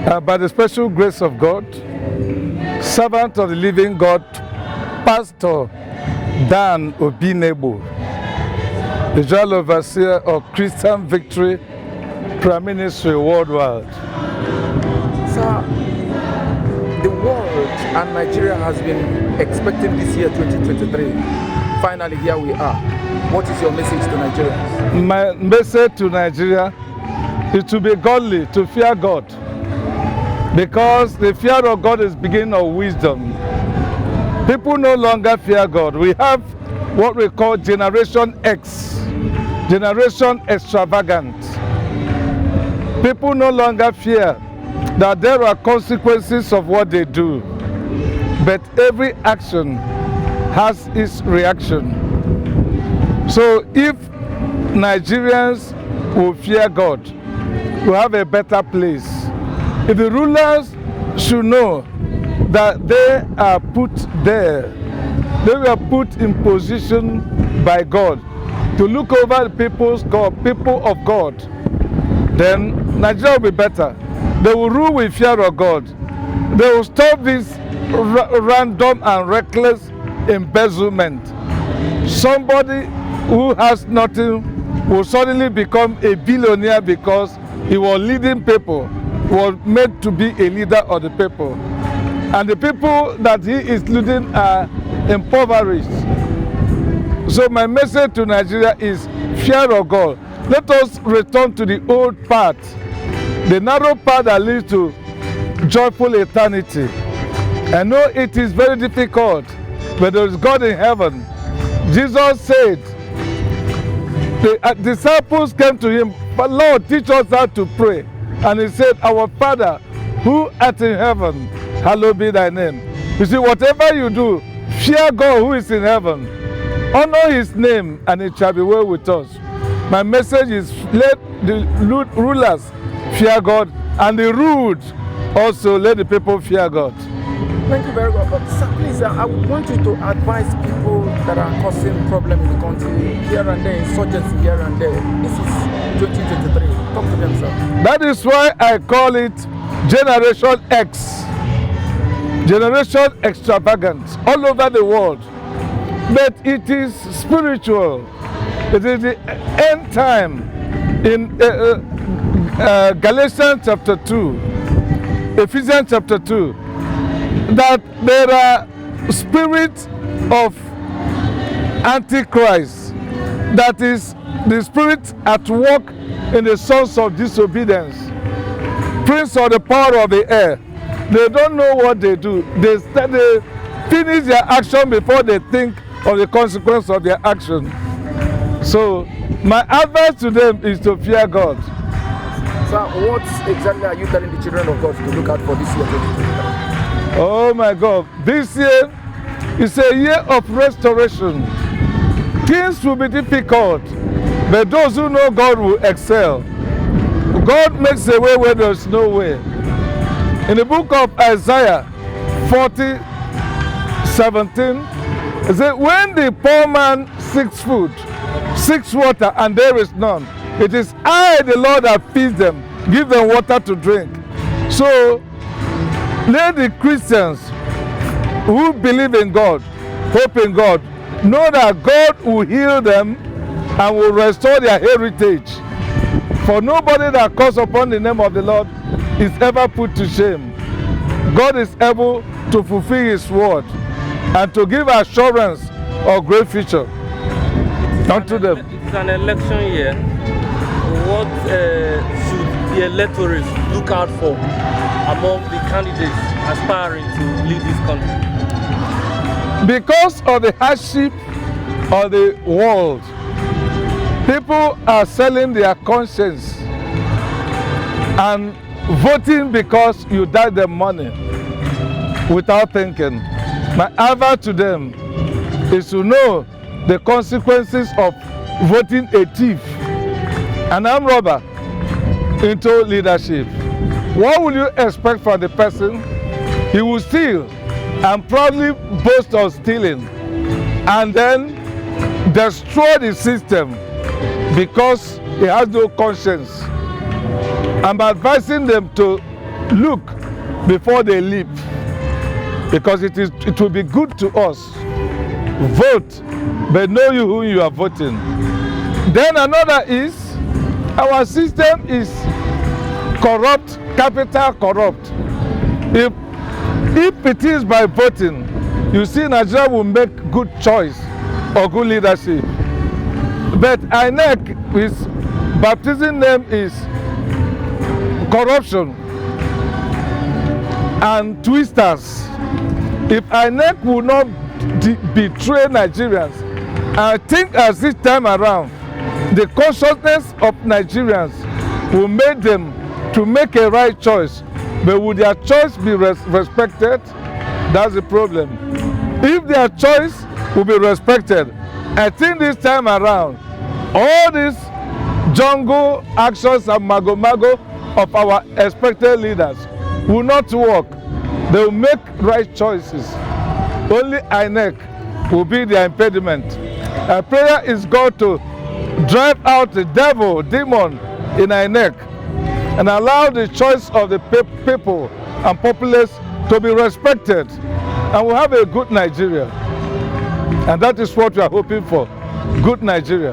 By the special grace of God, servant of the living God, Pastor Dan Obinebo, the General Overseer of Christian Victory Prime Ministry Worldwide. Sir, the world and Nigeria has been expecting this year 2023. Finally, here we are. What is your message to Nigerians? My message to Nigeria is to be godly, to fear God. Because the fear of God is the beginning of wisdom. People no longer fear God. We have what we call Generation X, Generation Extravagant. People no longer fear that there are consequences of what they do, but every action has its reaction. So if Nigerians will fear God, we'll have a better place. If the rulers should know that they are put there, they were put in position by God to look over the people of God, then Nigeria will be better. They will rule with fear of God. They will stop this random and reckless embezzlement. Somebody who has nothing will suddenly become a billionaire because he was leading people, was made to be a leader of the people. And the people that he is leading are impoverished. So my message to Nigeria is fear of God. Let us return to the old path, the narrow path that leads to joyful eternity. I know it is very difficult, but there is God in heaven. Jesus said, the disciples came to him, but Lord, teach us how to pray. And he said, our Father, who art in heaven, hallowed be thy name. You see, whatever you do, fear God who is in heaven. Honor his name, and it shall be well with us. My message is, let the rulers fear God, and the ruled also let the people fear God. Thank you very much. But sir, please, I would want you to advise people that are causing problems in the country, here and there, insurgency here and there. This is 2023. Talk to them, sir. That is why I call it Generation X. Generation Extravagant all over the world. But it is spiritual. It is the end time. In Galatians chapter 2, Ephesians chapter 2, that there are spirits of Antichrist, that is the spirit at work in the sons of disobedience, prince of the power of the air. They don't know what they do. They finish their action before they think of the consequence of their action. So my advice to them is to fear God. Sir, what exactly are you telling the children of God to look out for this year 2023? Oh my God, this year is a year of restoration. Things will be difficult, but those who know God will excel. God makes a way where there is no way. In the book of Isaiah 40:17, it says, when the poor man seeks food, seeks water, and there is none, it is I, the Lord, that feeds them, give them water to drink. So let the Christians who believe in God, hope in God, know that God will heal them and will restore their heritage. For nobody that calls upon the name of the Lord is ever put to shame. God is able to fulfill his word and to give assurance of great future unto them. It's an election year. What should the electorate look out for among the candidates aspiring to lead this country? Because of the hardship of the world, people are selling their conscience and voting because you died them money without thinking. My advice to them is to know the consequences of voting a thief, an armed robber, into leadership. What will you expect from the person? He will steal and probably boast of stealing and then destroy the system because he has no conscience. I'm advising them to look before they leap, because it will be good to us. Vote, but know you who you are voting. Then another is, our system is corrupt, capital corrupt. If it is by voting, you see Nigeria will make good choice or good leadership. But INEC, with baptism name is corruption and twisters. If INEC will not betray Nigerians, I think as this time around, the consciousness of Nigerians will make them to make a right choice. But will their choice be respected? That's the problem. If their choice will be respected, I think this time around, all these jungle actions and mago-mago of our expected leaders will not work. They will make right choices. Only INEC will be the impediment. Our prayer is God to drive out the devil, demon in INEC, and allow the choice of the people and populace to be respected, and we'll have a good Nigeria. And that is what we are hoping for, good Nigeria.